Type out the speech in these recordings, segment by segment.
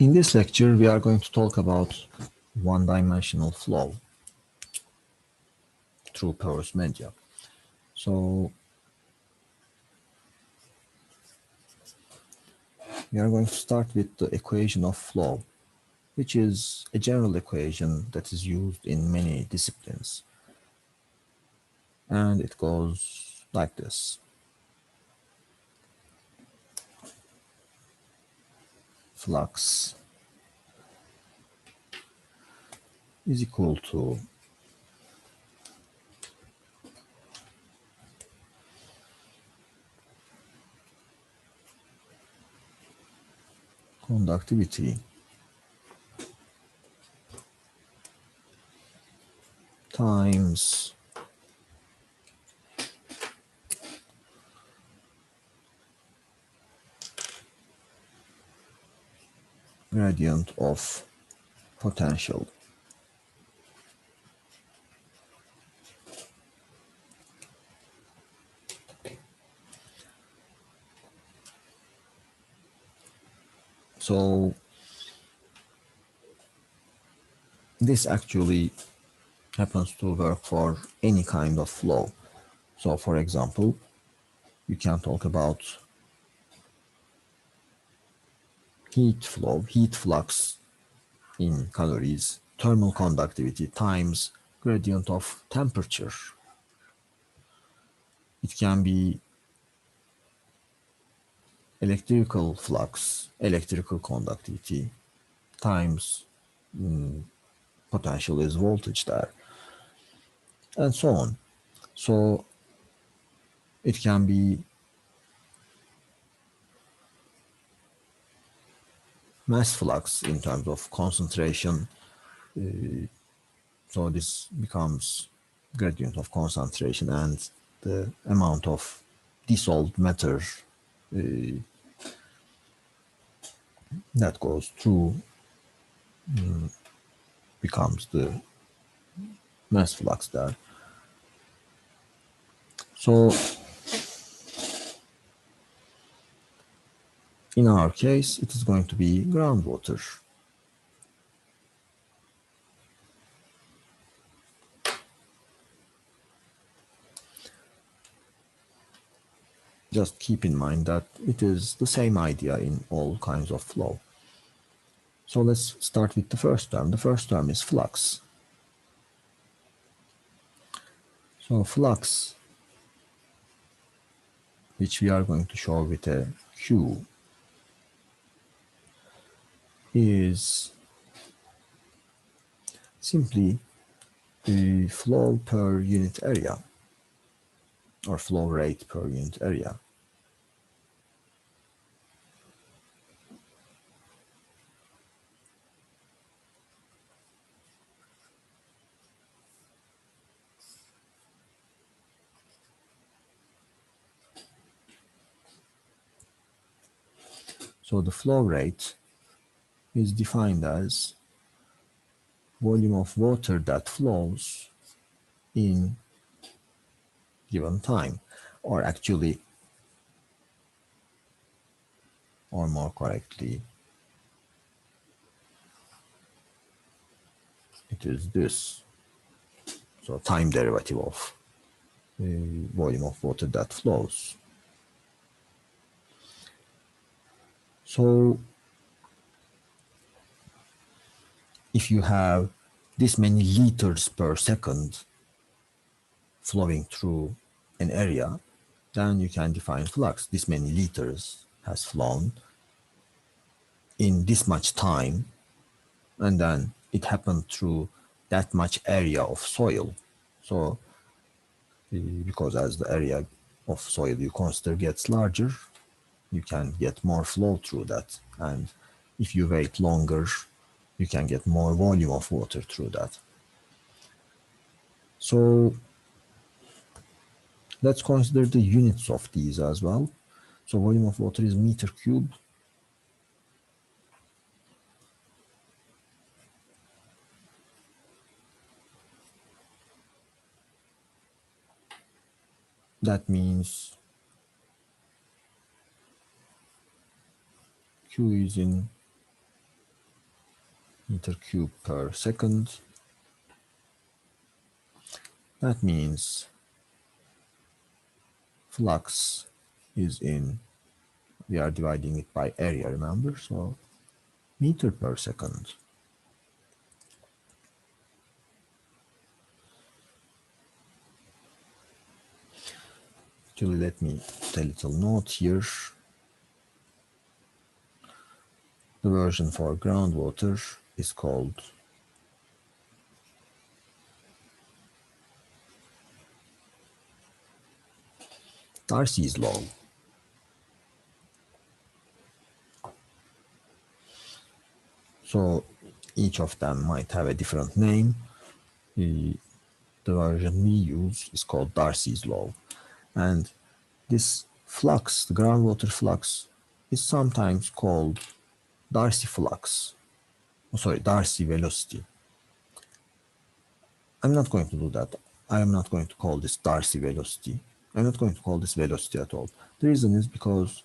In this lecture, we are going to talk about one-dimensional flow through porous media. So we are going to start with the equation of flow, which is a general equation that is used in many disciplines. And it goes like this. Flux is equal to conductivity times gradient of potential. So this actually happens to work for any kind of flow. So for example, you can talk about heat flow, heat flux in calories, thermal conductivity times gradient of temperature. It can be electrical flux, electrical conductivity times potential is voltage there, and so on. So it can be mass flux in terms of concentration. So this becomes gradient of concentration and the amount of dissolved matter that goes through becomes the mass flux there. So in our case, it is going to be groundwater. Just keep in mind that it is the same idea in all kinds of flow. So let's start with the first term. The first term is flux. So flux, which we are going to show with a Q, is simply the flow per unit area or flow rate per unit area. So the flow rate is defined as volume of water that flows in given time, or actually, or more correctly, it is this. So time derivative of the volume of water that flows. So if you have this many liters per second flowing through an area, then you can define flux. This many liters has flown in this much time, and then it happened through that much area of soil. So because as the area of soil you consider gets larger, you can get more flow through that. And if you wait longer, you can get more volume of water through that. So let's consider the units of these as well. So volume of water is meter cube. That means Q is in meter cube per second. That means flux is in, we are dividing it by area, remember? So meter per second. Actually, let me put a little note here. The version for groundwater is called Darcy's law. So each of them might have a different name. The version we use is called Darcy's law. And this flux, the groundwater flux, is sometimes called Darcy flux. Oh, sorry, Darcy velocity. I'm not going to do that. I am not going to call this Darcy velocity. I'm not going to call this velocity at all. The reason is because,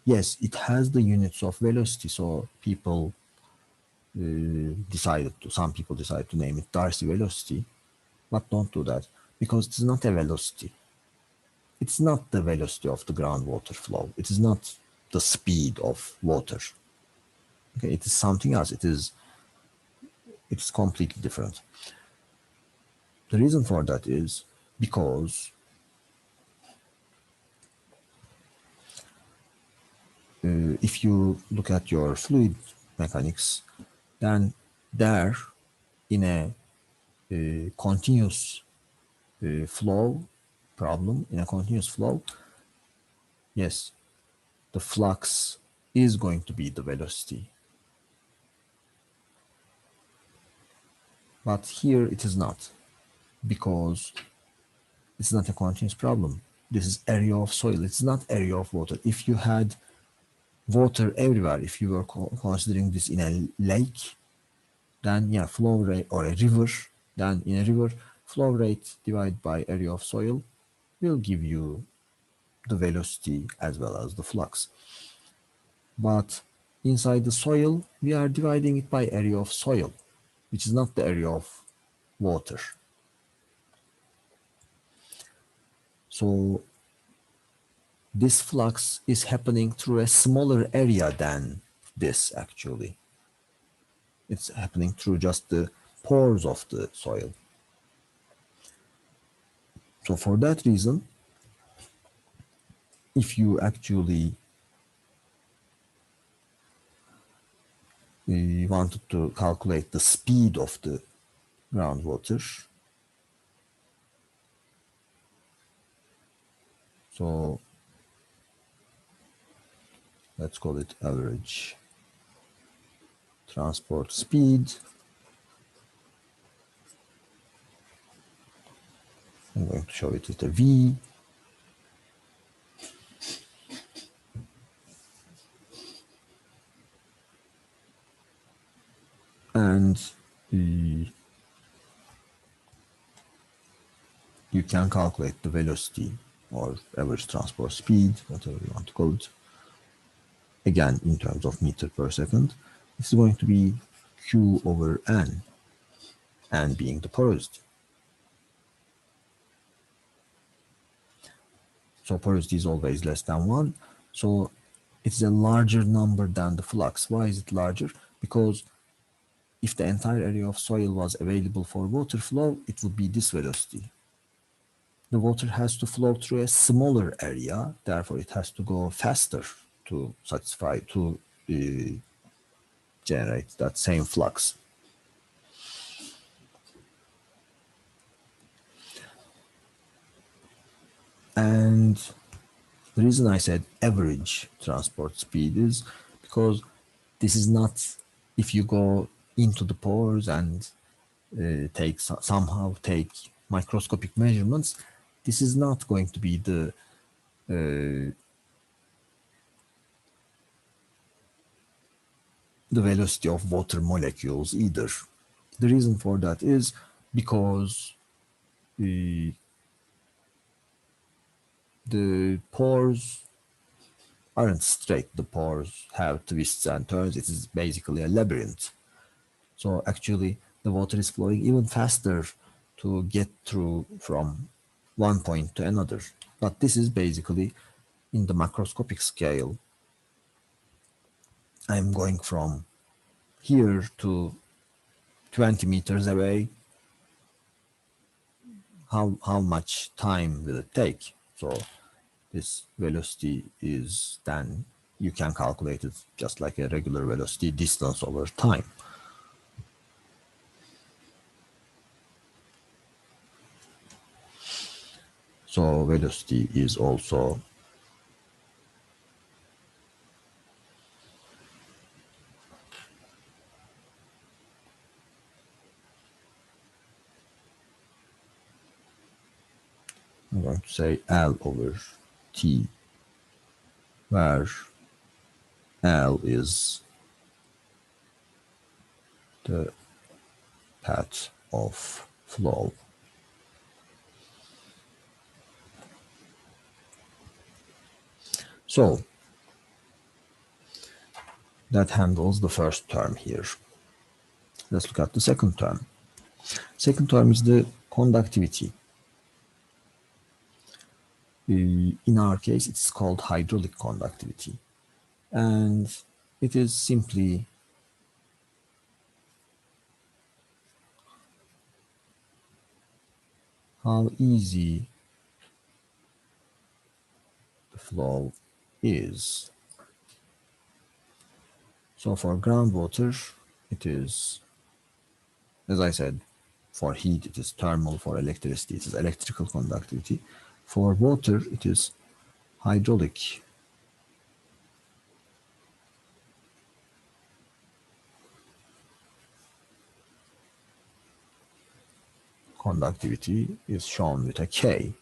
yes, it has the units of velocity, so people some people decided to name it Darcy velocity, but don't do that because it's not a velocity. It's not the velocity of the groundwater flow. It is not the speed of water. Okay, it is something else. It's completely different. The reason for that is because if you look at your fluid mechanics, then there in a continuous flow problem, in a continuous flow, yes, the flux is going to be the velocity. But here it is not, because it's not a continuous problem. This is area of soil. It's not area of water. If you had water everywhere, if you were considering this in a lake, then yeah, flow rate, or a river, then in a river, flow rate divided by area of soil will give you the velocity as well as the flux. But inside the soil, we are dividing it by area of soil, which is not the area of water. So this flux is happening through a smaller area than this actually. It's happening through just the pores of the soil. So for that reason, if you actually wanted to calculate the speed of the groundwater, so let's call it average transport speed. I'm going to show it with a V. And you can calculate the velocity or average transport speed, whatever you want to call it, again in terms of meter per second. This is going to be Q over N, N being the porosity. So porosity is always less than 1. So it's a larger number than the flux. Why is it larger? Because if the entire area of soil was available for water flow, it would be this velocity. The water has to flow through a smaller area, therefore it has to go faster to satisfy, to generate that same flux. And the reason I said average transport speed is because this is not, if you go into the pores and somehow take microscopic measurements, this is not going to be the velocity of water molecules either. The reason for that is because the pores aren't straight. The pores have twists and turns. It is basically a labyrinth. So actually the water is flowing even faster to get through from one point to another. But this is basically in the macroscopic scale. I'm going from here to 20 meters away. How much time will it take? So this velocity is then you can calculate it just like a regular velocity distance over time. So velocity is also I'm going to say L over T, where L is the path of flow. So that handles the first term here. Let's look at the second term. Second term is the conductivity. In our case, it's called hydraulic conductivity. And it is simply how easy the flow is. So for groundwater, it is, as I said, for heat, it is thermal. For electricity, it is electrical conductivity. For water, it is hydraulic conductivity is shown with a K.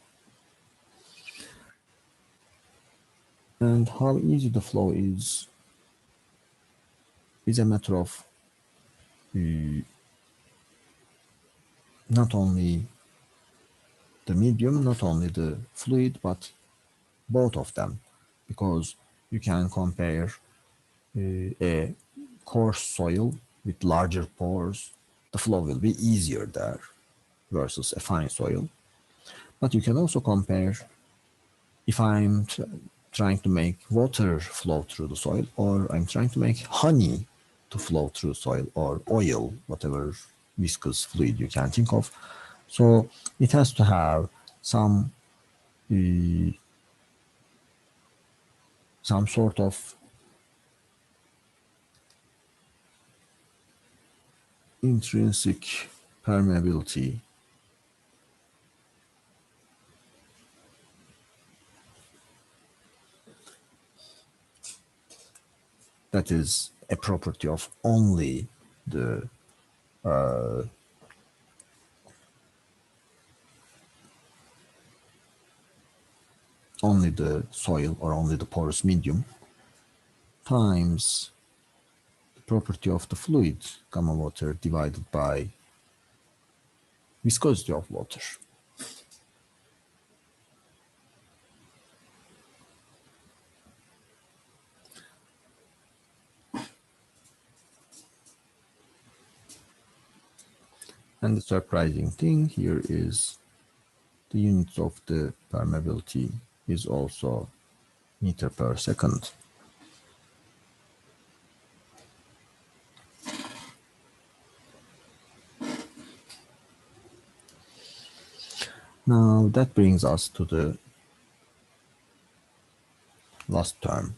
And how easy the flow is a matter of not only the medium, not only the fluid, but both of them, because you can compare a coarse soil with larger pores. The flow will be easier there versus a fine soil. But you can also compare if I'm trying to make water flow through the soil, or I'm trying to make honey to flow through soil, or oil, whatever viscous fluid you can think of. So it has to have some uh, some sort of intrinsic permeability that is a property of the only the soil or only the porous medium times the property of the fluid, gamma water, divided by viscosity of water. And the surprising thing here is the units of the permeability is also meter per second. Now that brings us to the last term.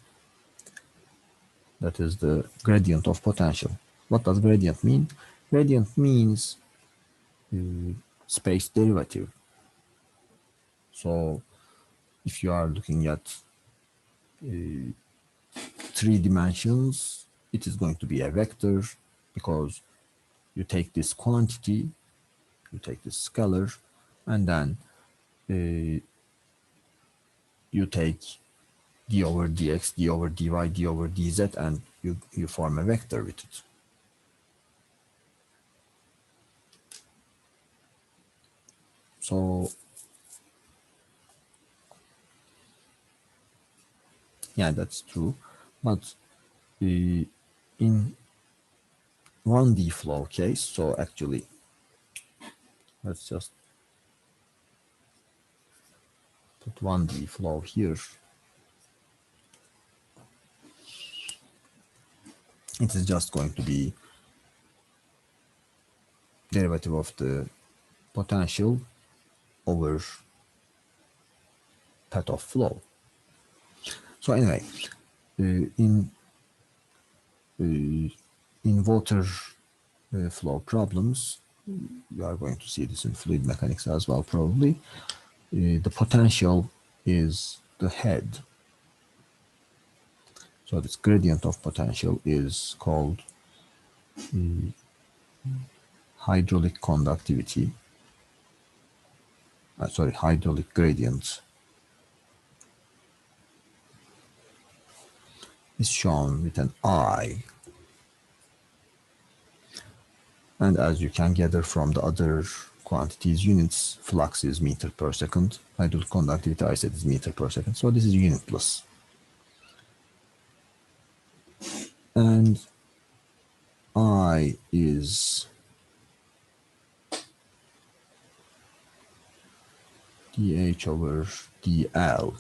That is the gradient of potential. What does gradient mean? Gradient means space derivative. So if you are looking at 3 dimensions, it is going to be a vector, because you take this quantity, you take this scalar, and then you take d over dx, d over dy, d over dz, and you form a vector with it. So yeah, that's true. But in 1D flow case. So actually, let's just put 1D flow here. It is just going to be derivative of the potential over path of flow. So anyway, in water flow problems, you are going to see this in fluid mechanics as well, probably. The potential is the head. So this gradient of potential is called hydraulic conductivity. Hydraulic gradient is shown with an I. And as you can gather from the other quantities, units, flux is meter per second. Hydraulic conductivity, I said, is meter per second. So this is unitless. And I is dH over dL,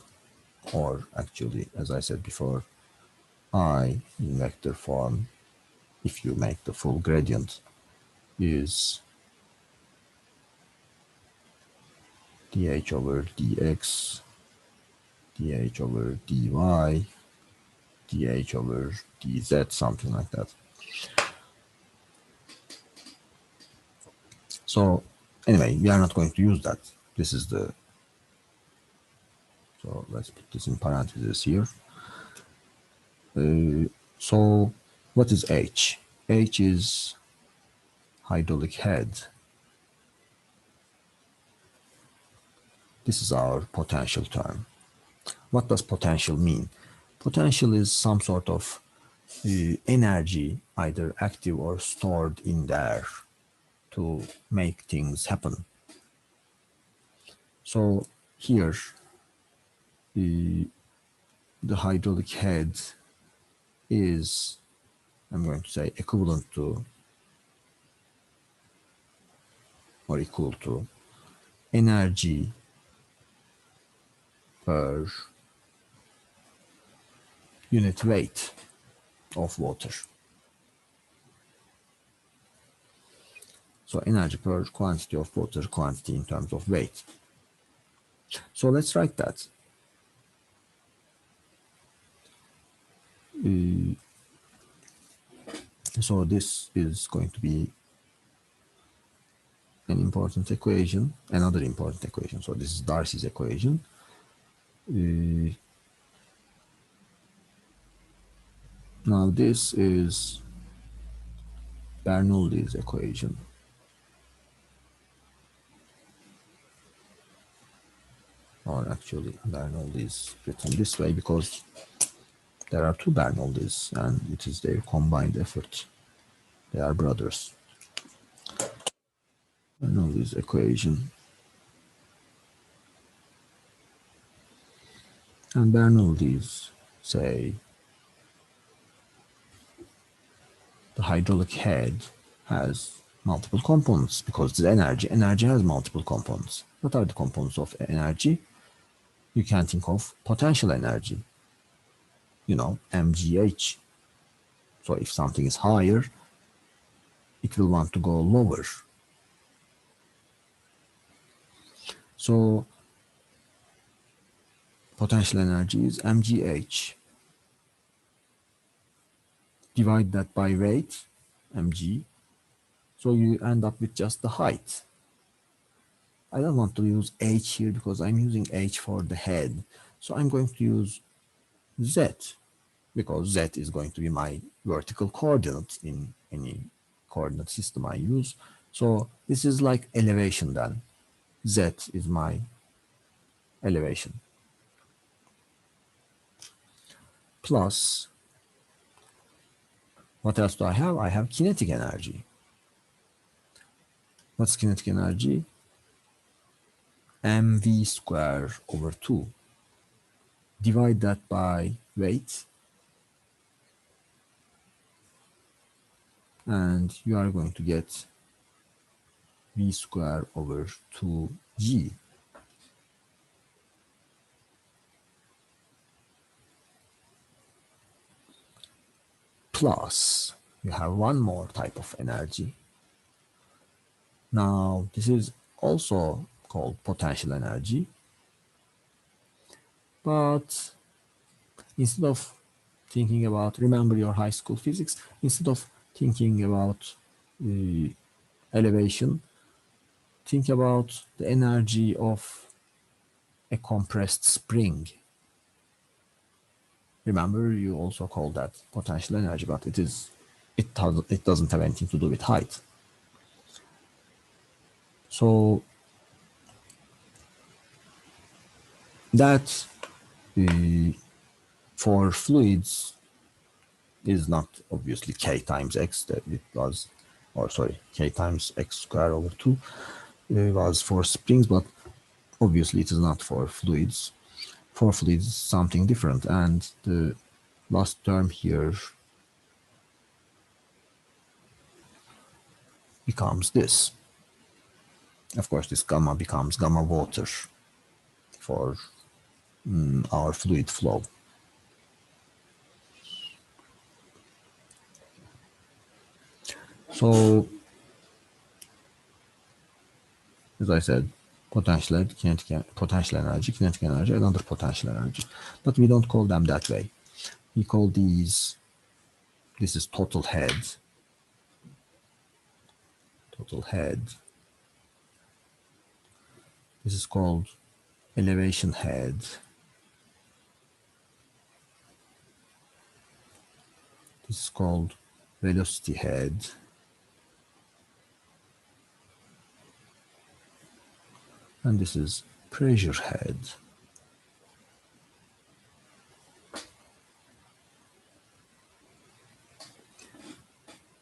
or actually, as I said before, I in vector form, if you make the full gradient, is dH over dx, dH over dy, dH over dz, something like that. So anyway, we are not going to use that. This is the, so let's put this in parentheses here. So what is H? H is hydraulic head. This is our potential term. What does potential mean? Potential is some sort of energy, either active or stored in there to make things happen. So here, the hydraulic head is, I'm going to say, equivalent to or equal to energy per unit weight of water. So energy per quantity of water, quantity in terms of weight. So let's write that. So this is going to be an important equation, another important equation. So this is Darcy's equation. Now this is Bernoulli's equation. Or actually Bernoulli is written this way because there are two Bernoullis and it is their combined effort. They are brothers. Bernoulli's equation. And Bernoulli's say the hydraulic head has multiple components because the energy has multiple components. What are the components of energy? You can think of potential energy, you know, mgh. So if something is higher, it will want to go lower. So potential energy is mgh. Divide that by weight, mg. So you end up with just the height. I don't want to use h here because I'm using h for the head. So I'm going to use z because z is going to be my vertical coordinate in any coordinate system I use. So this is like elevation then. Z is my elevation. Plus, what else do I have? I have kinetic energy. What's kinetic energy? mv square over 2. Divide that by weight. and you are going to get v square over 2g. Plus, you have one more type of energy. Now, this is also called potential energy, but instead of thinking about, remember your high school physics, instead of thinking about elevation, think about the energy of a compressed spring. Remember, you also call that potential energy, but it doesn't have anything to do with height. So that for fluids is not obviously k times x that it was, or sorry, k times x squared over 2 was for springs, but obviously it is not for fluids. For fluids, something different, and the last term here becomes this. Of course, this gamma becomes gamma water for our fluid flow. So, as I said, potential energy, kinetic energy, another potential energy. But we don't call them that way. We call these, this is total head. Total head. This is called elevation head. This is called velocity head. And this is pressure head.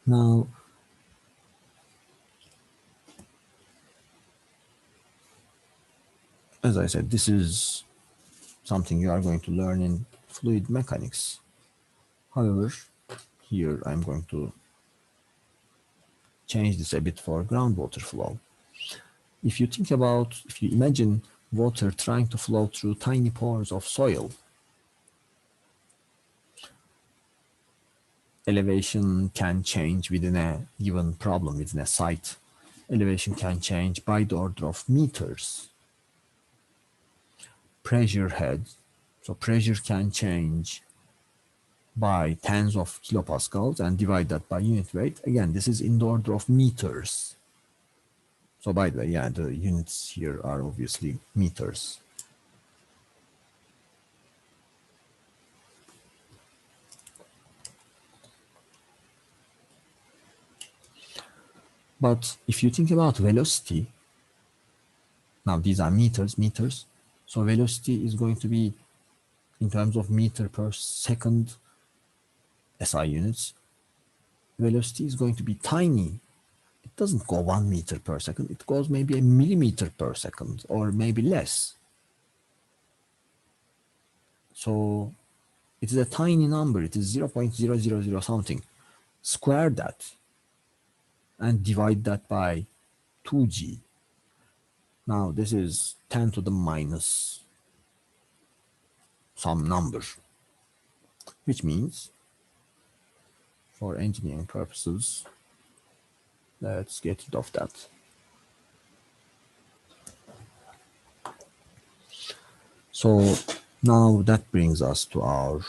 Now, as I said, this is something you are going to learn in fluid mechanics. However, here I'm going to change this a bit for groundwater flow. If you think about, if you imagine water trying to flow through tiny pores of soil, elevation can change within a given problem, within a site. Elevation can change by the order of meters. Pressure head, so pressure can change by tens of kilopascals and divide that by unit weight. Again, this is in the order of meters. So by the way, yeah, the units here are obviously meters. But if you think about velocity, now these are meters. So velocity is going to be in terms of meter per second SI units. Velocity is going to be tiny. It doesn't go 1 meter per second. It goes maybe a millimeter per second or maybe less. So it is a tiny number. It is 0.000 something. Square that and divide that by 2g. Now this is 10 to the minus some number, which means for engineering purposes, let's get rid of that. So now that brings us to our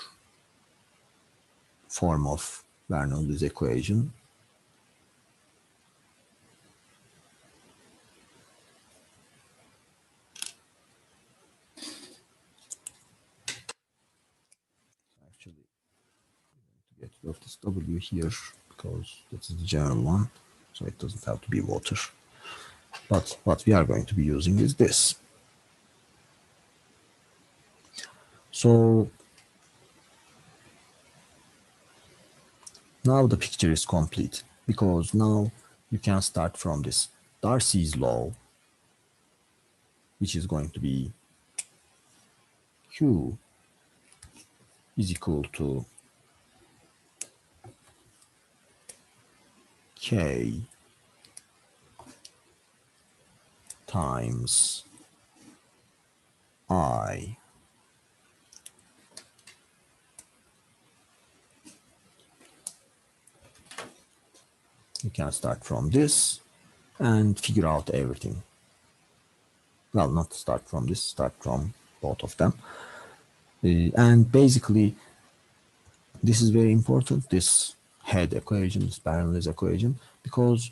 form of Bernoulli's equation. Actually, to get rid of this W here because this is the general one, so it doesn't have to be water. But what we are going to be using is this. So now the picture is complete because now you can start from this Darcy's law, which is going to be Q is equal to K times I. You can start from this and figure out everything. Well, not start from this, start from both of them. And basically, this is very important, this head equation, this Bernoulli's equation, because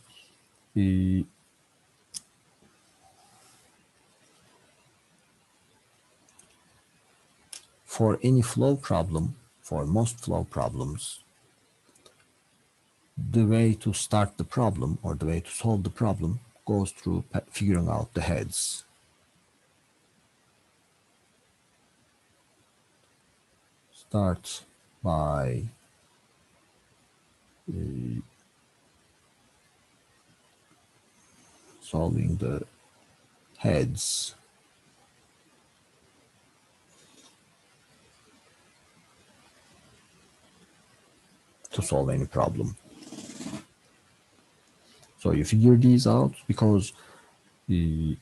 for any flow problem, for most flow problems, the way to start the problem or the way to solve the problem goes through figuring out the heads. Start by solving the heads. To solve any problem. So you figure these out because the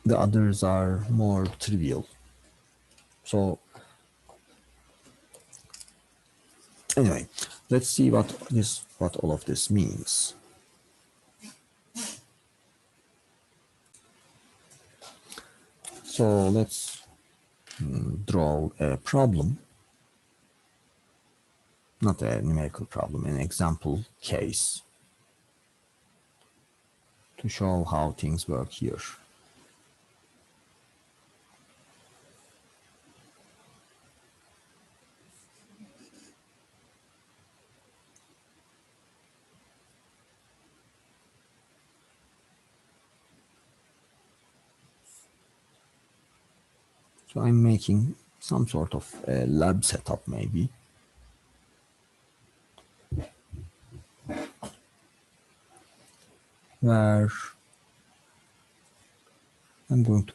others are more trivial. So anyway, let's see what all of this means. So let's draw a problem, not a numerical problem, an example case to show how things work here. So I'm making some sort of a lab setup maybe. Where I'm going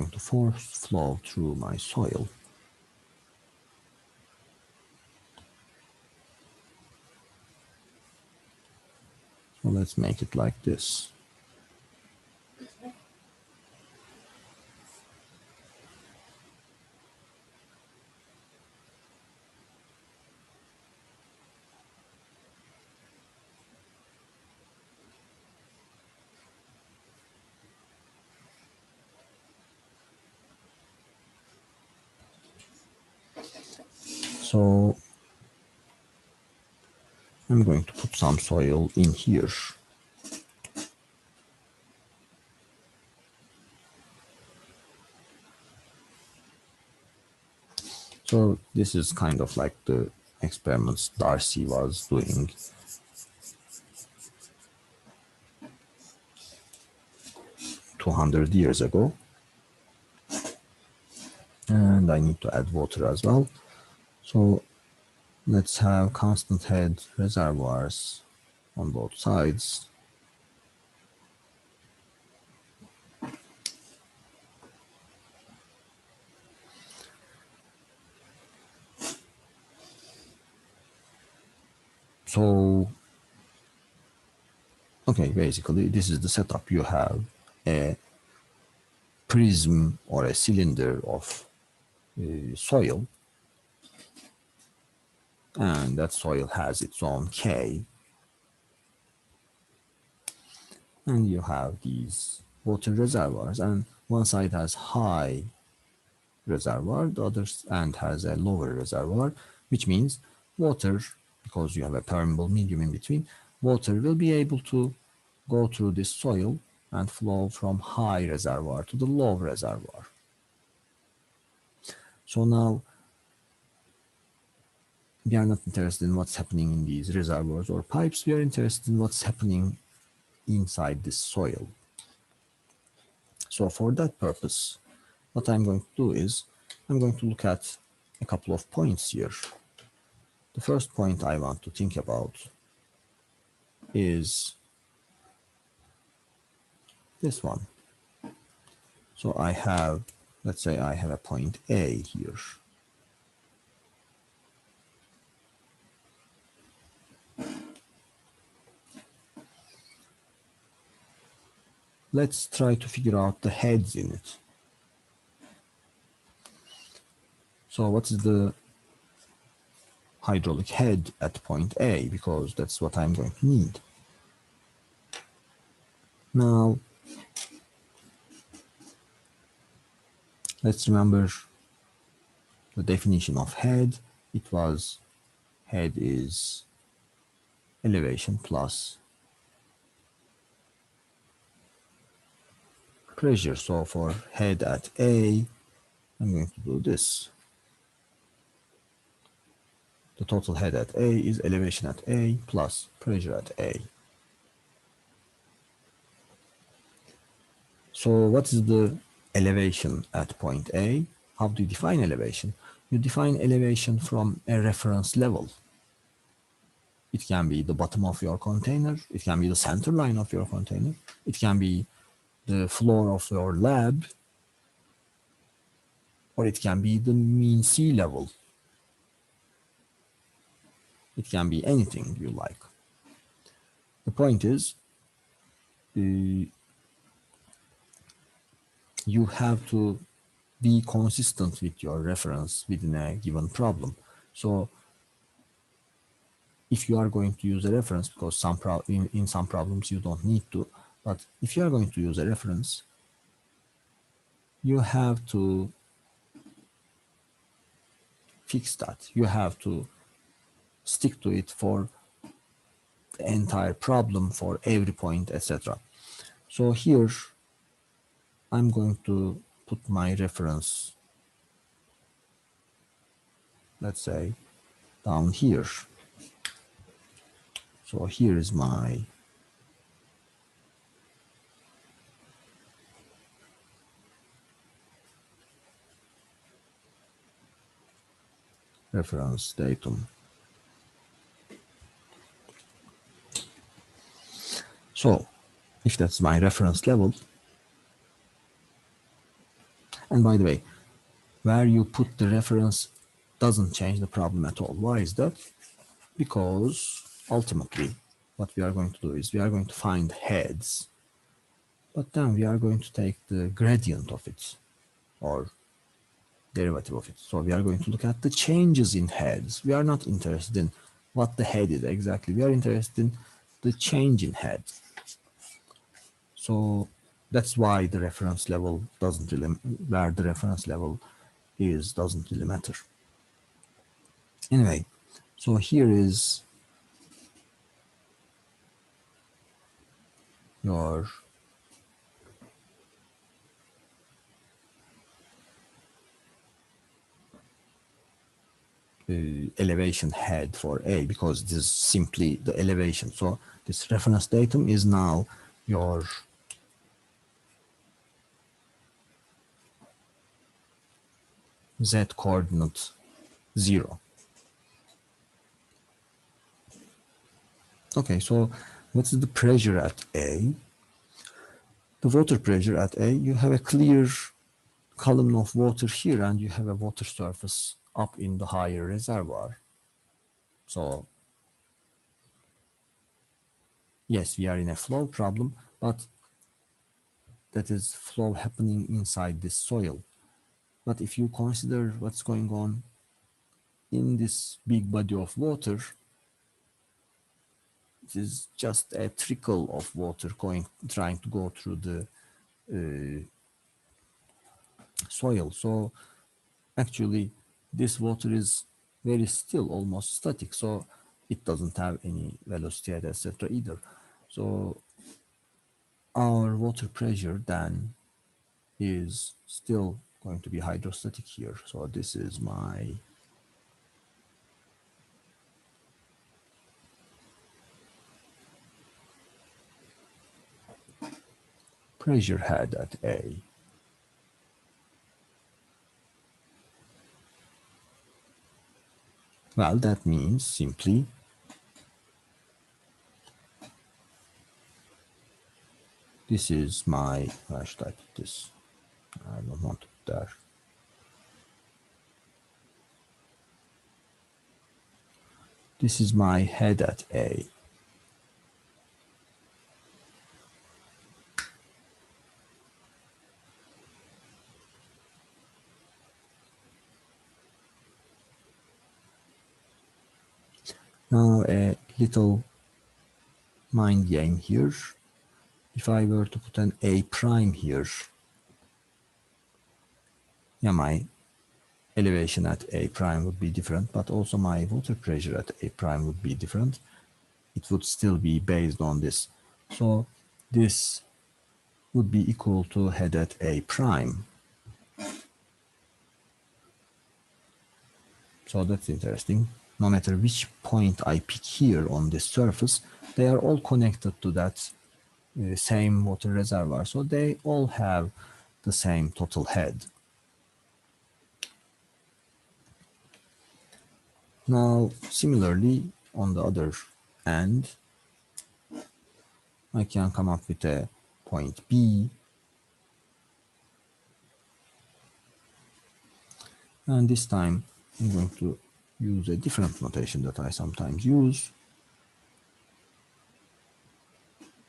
to force flow through my soil. So let's make it like this. So I'm going to put some soil in here. So this is kind of like the experiments Darcy was doing. $200 ago. And I need to add water as well. So let's have constant head reservoirs on both sides. So, okay, basically this is the setup. You have a prism or a cylinder of soil, and that soil has its own K, and you have these water reservoirs, and one side has high reservoir, the other end has a lower reservoir, which means water, because you have a permeable medium in between, water will be able to go through this soil and flow from high reservoir to the low reservoir. So now we are not interested in what's happening in these reservoirs or pipes, we are interested in what's happening inside this soil. So for that purpose, what I'm going to do is I'm going to look at a couple of points here. The first point I want to think about is this one. So I have, let's say I have a point A here. let's try to figure out the heads in it. So what is the hydraulic head at point A? Because that's what I'm going to need. Now, let's remember the definition of head. It was head is elevation plus pressure. So for head at A, I'm going to do this. The total head at A is elevation at A plus pressure at A. So what is the elevation at point A? How do you define elevation? You define elevation from a reference level. It can be the bottom of your container. It can be the center line of your container. It can be the floor of your lab, or it can be the mean sea level. It can be anything you like. The point is, you have to be consistent with your reference within a given problem. So if you are going to use a reference, because in some problems you don't need to, but if you are going to use a reference, you have to fix that. You have to stick to it for the entire problem, for every point, etc. So here I'm going to put my reference, let's say, down here. So here is my reference datum. So if that's my reference level, and by the way, where you put the reference doesn't change the problem at all. Why is that? Because ultimately what we are going to do is we are going to find heads, but then we are going to take the gradient of it, or derivative of it. So we are going to look at the changes in heads. We are not interested in what the head is exactly. We are interested in the change in head. So that's why the reference level doesn't really, where the reference level is doesn't really matter. Anyway, so here is your elevation head for A, because this is simply the elevation. So this reference datum is now your Z coordinate 0. Okay, so what's the pressure at A? The water pressure at A, you have a clear column of water here, and you have a water surface up in the higher reservoir. So yes, we are in a flow problem, but that is flow happening inside this soil. But if you consider what's going on in this big body of water, it is just a trickle of water trying to go through the soil. So actually this water is very still, almost static, so it doesn't have any velocity, etc. either. So our water pressure then is still going to be hydrostatic here. So this is my pressure head at A. Well, that means simply this is my, where should I put this? I don't want it there. This is my head at A. Now a little mind game here. If I were to put an A prime here, yeah, my elevation at A prime would be different, but also my water pressure at A prime would be different. It would still be based on this. So this would be equal to head at A prime. So that's interesting. No matter which point I pick here on this surface, they are all connected to that same water reservoir. So they all have the same total head. Now, similarly, on the other end, I can come up with a point B, and this time I'm going to use a different notation that I sometimes use.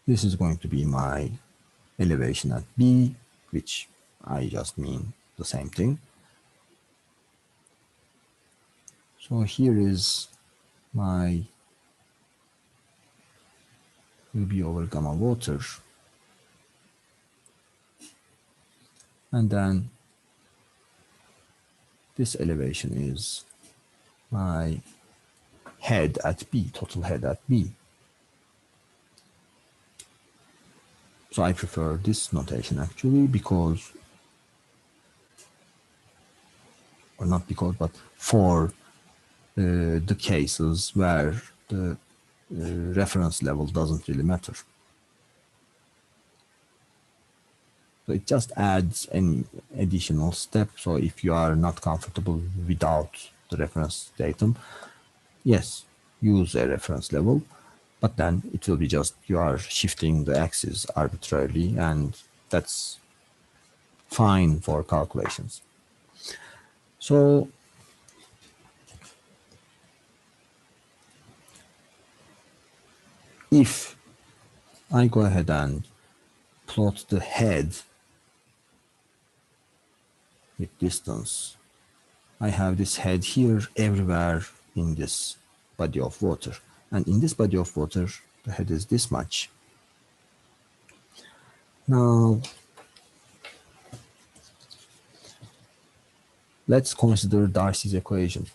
This is going to be my elevation at B, which I just mean the same thing. So here is my UB over gamma water, and then this elevation is my head at B, total head at B. So I prefer this notation actually because, or not because, but for the cases where the reference level doesn't really matter. So it just adds any additional step. So if you are not comfortable without the reference datum, yes, use a reference level, but then it will be just you are shifting the axis arbitrarily, and that's fine for calculations. So if I go ahead and plot the head with distance, I have this head here everywhere in this body of water. And in this body of water, the head is this much. Now, let's consider Darcy's equation.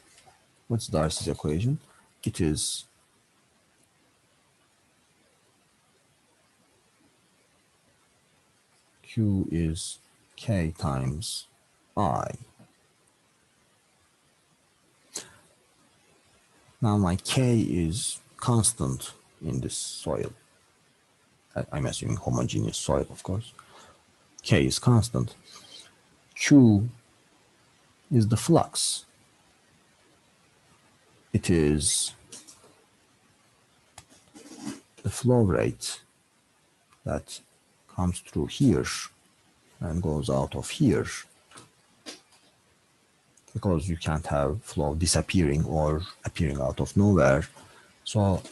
What's Darcy's equation? It is Q is K times I. Now my K is constant in this soil. I'm assuming homogeneous soil, of course. K is constant. Q is the flux. It is the flow rate that comes through here and goes out of here, because you can't have flow disappearing or appearing out of nowhere. So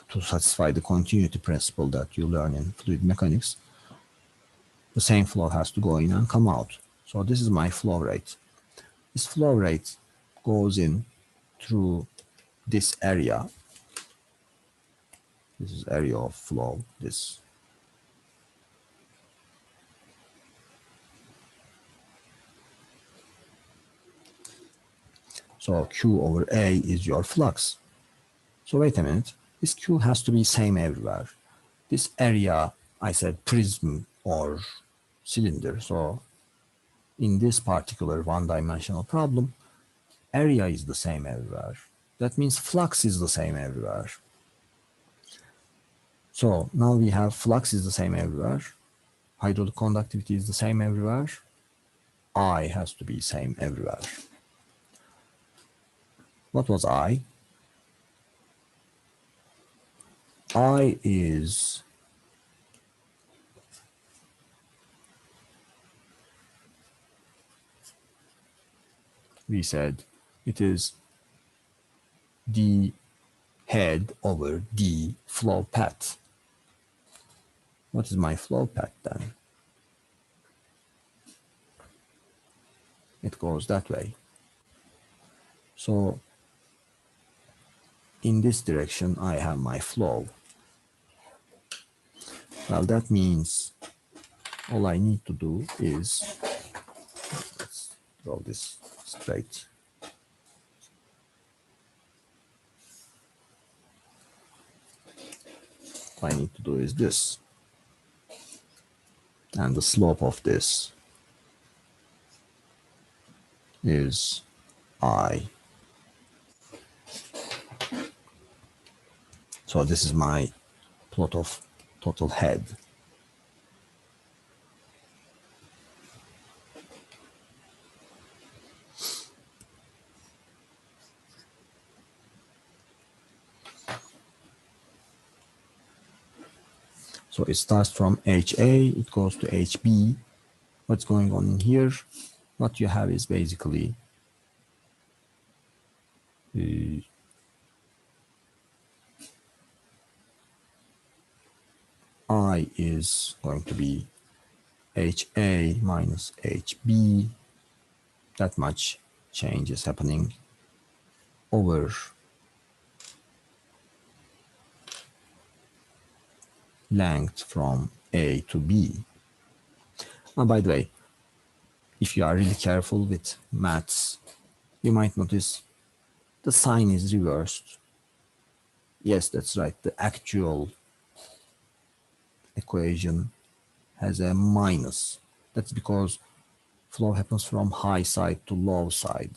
to satisfy the continuity principle that you learn in fluid mechanics, the same flow has to go in and come out. So this is my flow rate. This flow rate goes in through this area. This is area of flow, this. So Q over A is your flux. So wait a minute, this Q has to be same everywhere. This area, I said prism or cylinder. So in this particular one-dimensional problem, area is the same everywhere. That means flux is the same everywhere. So now we have flux is the same everywhere. Hydraulic conductivity is the same everywhere. I has to be same everywhere. What was I? I is we said it is d head over d flow path. What is my flow path then? It goes that way. So in this direction I have my flow. Well, that means all I need to do is, let's draw this straight. All I need to do is this. And the slope of this is I. So this is my plot of total head. So it starts from HA, it goes to HB. What's going on in here? What you have is basically I is going to be HA minus HB. That much change is happening over length from A to B. And by the way, if you are really careful with maths, you might notice the sign is reversed. Yes, that's right. The actual equation has a minus. That's because flow happens from high side to low side.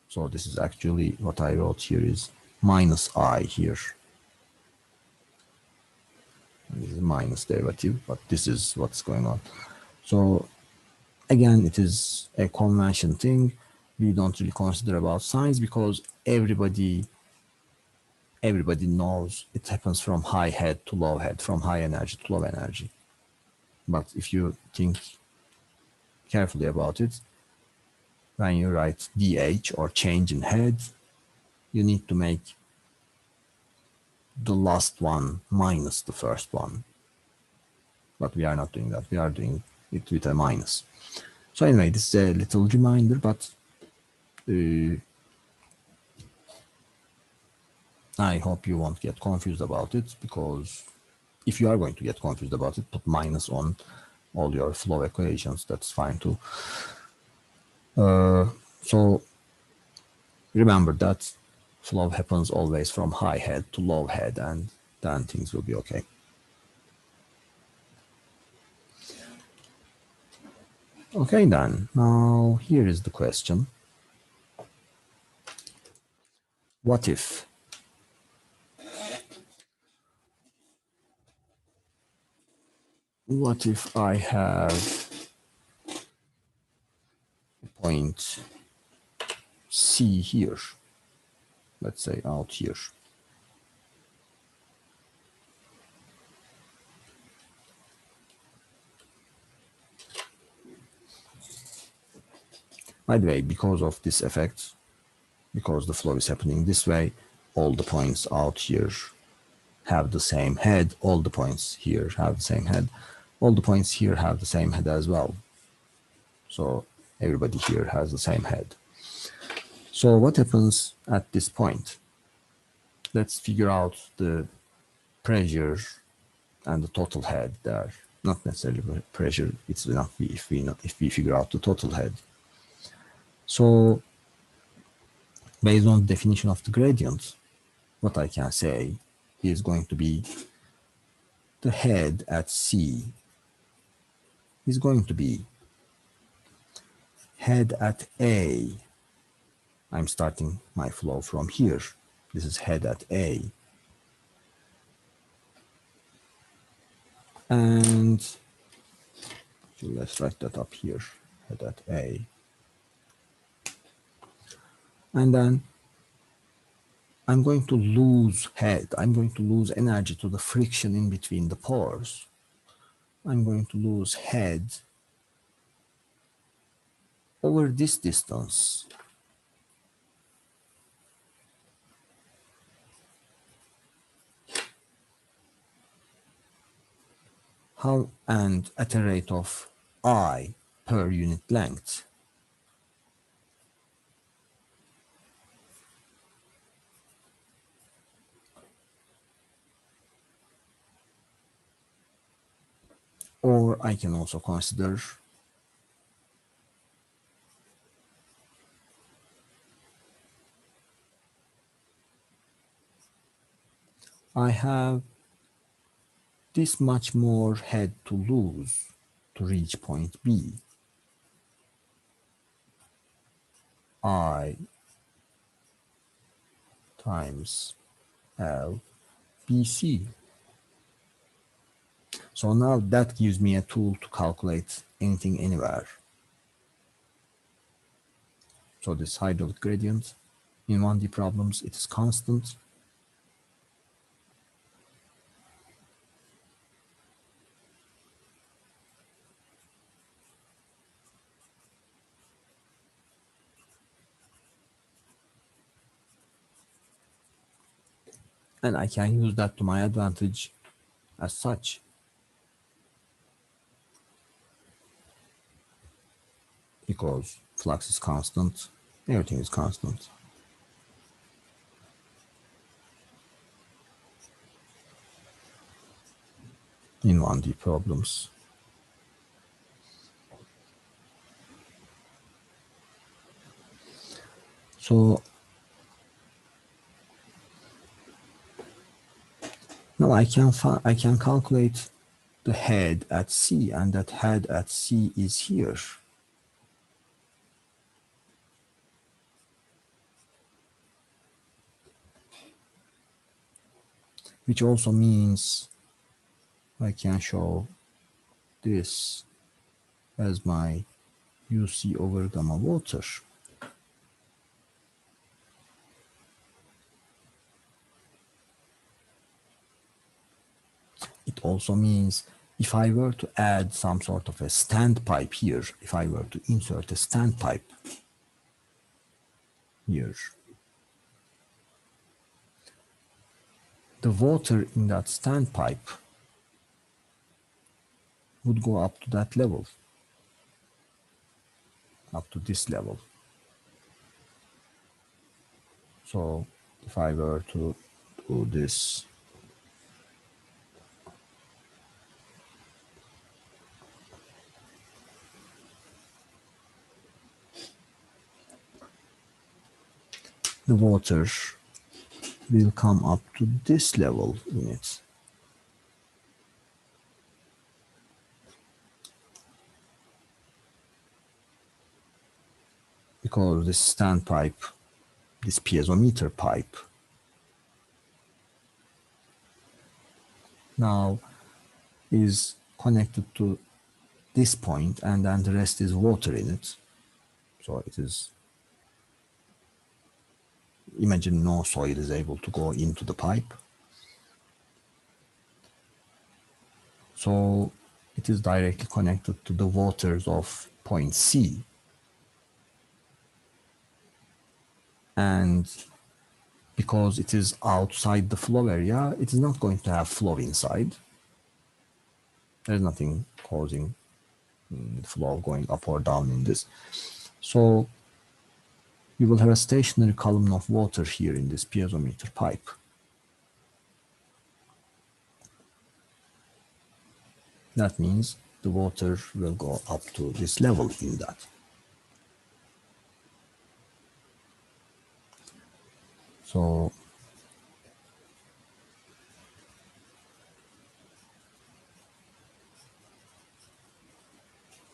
So this is actually what I wrote here is minus I here. This is minus derivative, but this is what's going on. So again, it is a convention thing. We don't really consider about signs because everybody knows it happens from high head to low head, from high energy to low energy. But if you think carefully about it, when you write DH or change in head, you need to make the last one minus the first one. But we are not doing that. We are doing it with a minus. So anyway, this is a little reminder, but I hope you won't get confused about it, because if you are going to get confused about it, put minus on all your flow equations. That's fine too. So remember that flow happens always from high head to low head, and then things will be okay. Okay, then now here is the question. What if I have a point C here, let's say out here. By the way, because of this effect, because the flow is happening this way, all the points out here have the same head, all the points here have the same head, all the points here have the same head as well. So everybody here has the same head. So what happens at this point? Let's figure out the pressure and the total head there. Not necessarily pressure, it's enough if we figure out the total head. So based on the definition of the gradient, what I can say is going to be the head at C is going to be head at A. I'm starting my flow from here. This is head at A. And so let's write that up here, head at A. And then I'm going to lose head. I'm going to lose energy to the friction in between the pores. I'm going to lose head over this distance. How, and at a rate of I per unit length. Or I can also consider I have this much more head to lose to reach point B. I times L BC. So now that gives me a tool to calculate anything anywhere. So this hydraulic gradient in 1D problems, it is constant. And I can use that to my advantage as such. Because flux is constant, everything is constant. In 1D problems. So now I can calculate the head at C, and that head at C is here. Which also means I can show this as my UC over gamma water. It also means if I were to add some sort of a standpipe here, if I were to insert a standpipe here, the water in that standpipe would go up to that level, up to this level. So if I were to do this, the water will come up to this level in it. Because this standpipe, this piezometer pipe, now is connected to this point, and then the rest is water in it. So it is, imagine no soil is able to go into the pipe. So it is directly connected to the waters of point C. And because it is outside the flow area, it is not going to have flow inside. There's nothing causing flow going up or down in this. So you will have a stationary column of water here in this piezometer pipe. That means the water will go up to this level in that. So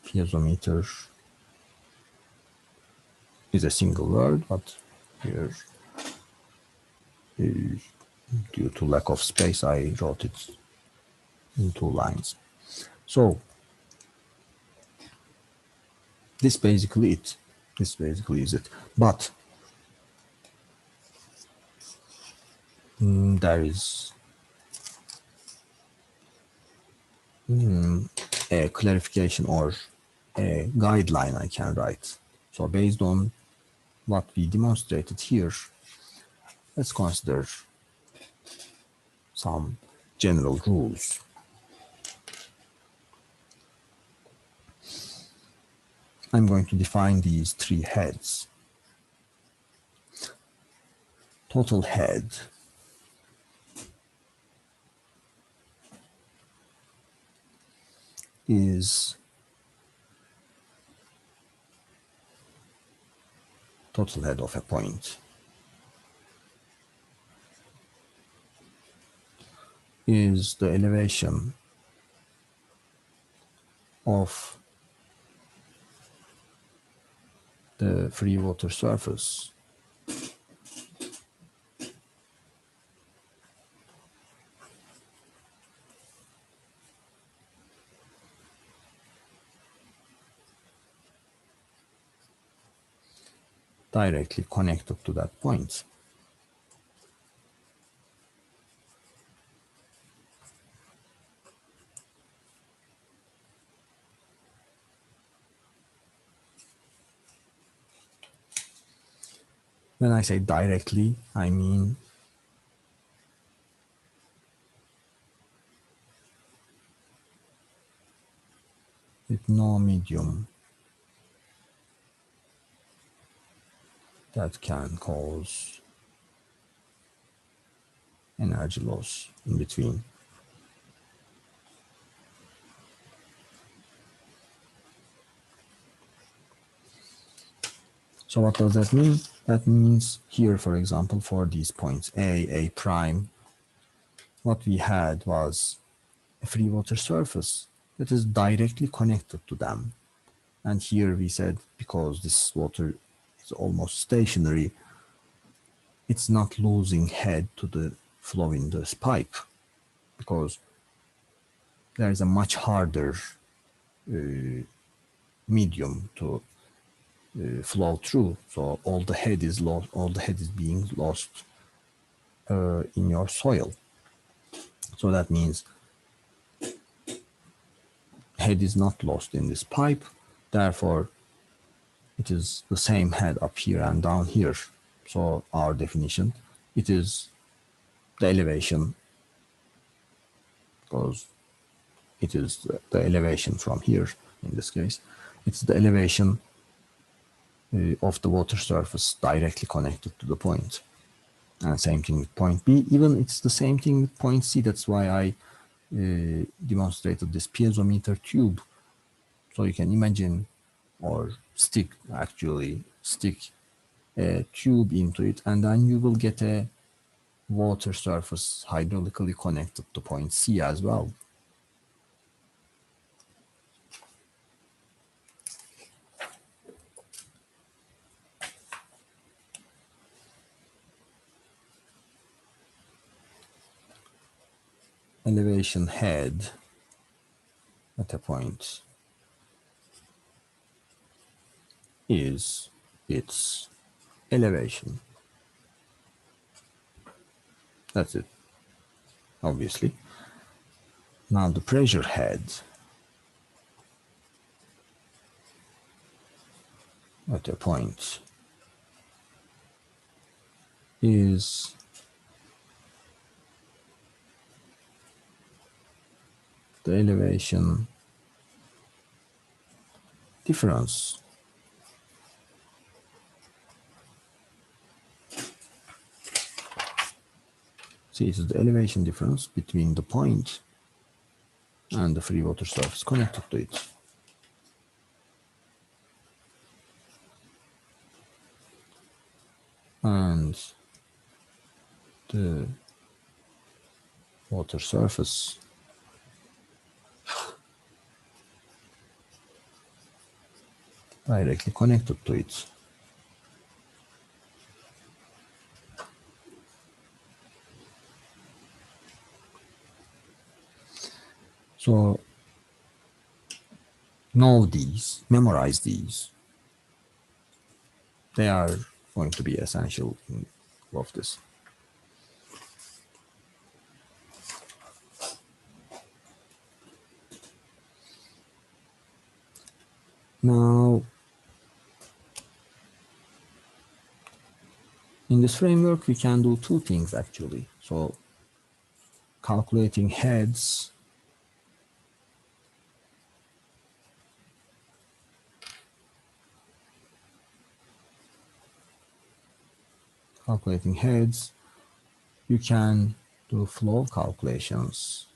piezometer is a single word, but here due to lack of space, I wrote it in 2 lines. So this basically it. This basically is it. But there is a clarification or a guideline I can write. So based on what we demonstrated here, let's consider some general rules. I'm going to define these 3 heads. Total head is total head of a point, is the elevation of the free water surface directly connected to that point. When I say directly, I mean with no medium that can cause energy loss in between. So what does that mean? That means here, for example, for these points A prime, what we had was a free water surface that is directly connected to them. And here we said, because this water is almost stationary, it's not losing head to the flow in this pipe, because there is a much harder medium to flow through. So all the head is lost, all the head is being lost in your soil. So that means head is not lost in this pipe. Therefore, it is the same head up here and down here. So our definition, it is the elevation, because it is the elevation from here in this case. It's the elevation of the water surface directly connected to the point. And same thing with point B. Even it's the same thing with point C. That's why I demonstrated this piezometer tube. So you can imagine, or stick a tube into it, and then you will get a water surface hydraulically connected to point C as well. Elevation head at a point is its elevation. That's it, obviously. Now the pressure head at a point is the elevation difference See, it is the elevation difference between the point and the free water surface connected to it. And the water surface directly connected to it. So know these, memorize these. They are going to be essential in all of this. Now, in this framework, we can do two things actually. So calculating heads you can do flow calculations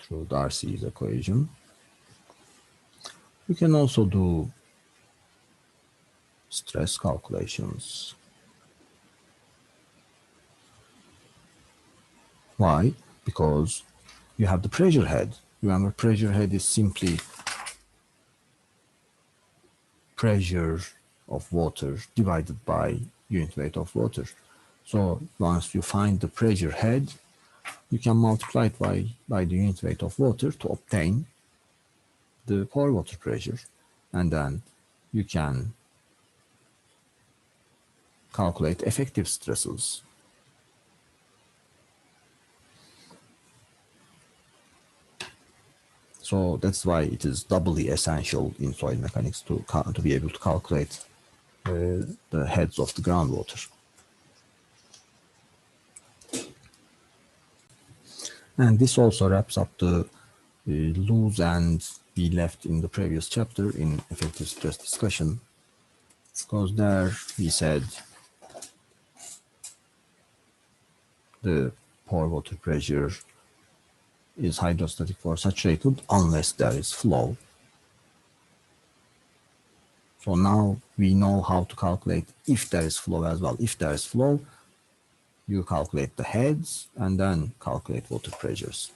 through Darcy's equation. We can also do stress calculations. Why? Because you have the pressure head. Remember, pressure head is simply pressure of water divided by unit weight of water. So once you find the pressure head, you can multiply it by the unit weight of water to obtain the pore water pressure, and then you can calculate effective stresses. So that's why it is doubly essential in soil mechanics to be able to calculate the heads of the groundwater. And this also wraps up the loose ends we left in the previous chapter in effective stress discussion, because there we said the pore water pressure is hydrostatic or saturated unless there is flow. So now we know how to calculate if there is flow as well. If there is flow, you calculate the heads and then calculate water pressures.